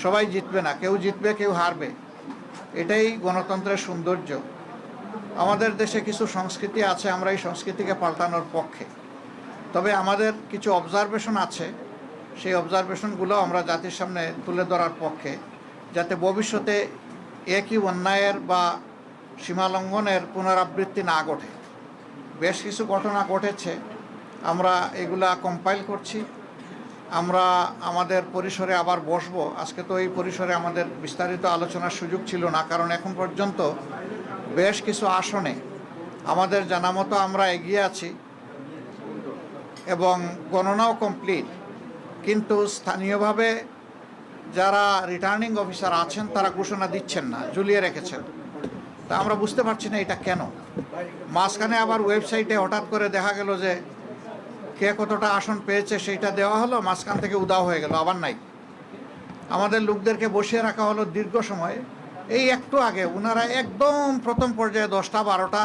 সবাই জিতবে না, কেউ জিতবে কেউ হারবে। এটাই গণতন্ত্রের সৌন্দর্য। আমাদের দেশে কিছু সংস্কৃতি আছে, আমরা এই সংস্কৃতিকে পাল্টানোর পক্ষে। তবে আমাদের কিছু অবজারভেশন আছে, সেই অবজারভেশনগুলো আমরা জাতির সামনে তুলে ধরার পক্ষে, যাতে ভবিষ্যতে একই অন্যায়ের বা সীমালঙ্ঘনের পুনরাবৃত্তি না ঘটে। বেশ কিছু ঘটনা ঘটেছে, আমরা এগুলা কম্পাইল করছি। আমরা আমাদের পরিসরে আবার বসবো। আজকে তো এই পরিসরে আমাদের বিস্তারিত আলোচনার সুযোগ ছিল না, কারণ এখন পর্যন্ত বেশ কিছু আসনে আমাদের জানা মতো আমরা এগিয়ে আছি এবং গণনাও কমপ্লিট। কিন্তু স্থানীয়ভাবে যারা রিটার্নিং অফিসার আছেন তারা ঘোষণা দিচ্ছেন না, ঝুলিয়ে রেখেছেন। তা আমরা বুঝতে পারছি না এটা কেন। মাঝখানে আবার ওয়েবসাইটে হঠাৎ করে দেখা গেল যে কে কতটা আসন পেয়েছে সেইটা দেওয়া হলো, মাঝখান থেকে উদাও হয়ে গেল, আবার নাই। আমাদের লোকদেরকে বসিয়ে রাখা হলো দীর্ঘ সময়। এই একটু আগে ওনারা একদম প্রথম পর্যায়ে 10টা 12টা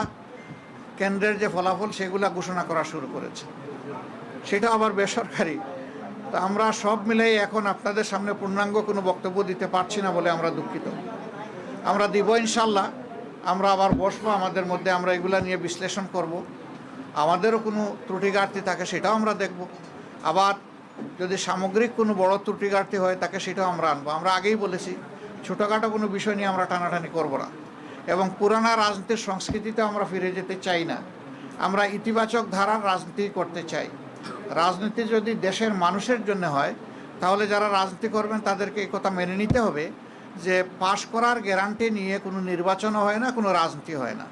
কেন্দ্রের যে ফলাফল সেগুলা ঘোষণা করা শুরু করেছে, সেটা আবার বেসরকারি। তো আমরা সব মিলেই এখন আপনাদের সামনে পূর্ণাঙ্গ কোনো বক্তব্য দিতে পারছি না বলে আমরা দুঃখিত। আমরা দিব ইনশাল্লাহ। আমরা আবার বসবো, আমাদের মধ্যে আমরা এগুলা নিয়ে বিশ্লেষণ করব। আমাদেরও কোনো ত্রুটি ঘাটতি থাকে সেটাও আমরা দেখব। আবার যদি সামগ্রিক কোনো বড় ত্রুটি ঘাটতি হয় তাকে সেটাও আমরা আনবো। আমরা আগেই বলেছি ছোটোখাটো কোনো বিষয় নিয়ে আমরা টানাটানি করব না, এবং পুরানা রাজনীতির সংস্কৃতিতে আমরা ফিরে যেতে চাই না। আমরা ইতিবাচক ধারার রাজনীতি করতে চাই। রাজনীতি যদি দেশের মানুষের জন্য হয়, তাহলে যারা রাজনীতি করবেন তাদেরকে এই কথা মেনে নিতে হবে যে পাশ করার গ্যারান্টি নিয়ে কোনো নির্বাচনও হয় না, কোনো রাজনীতি হয় না।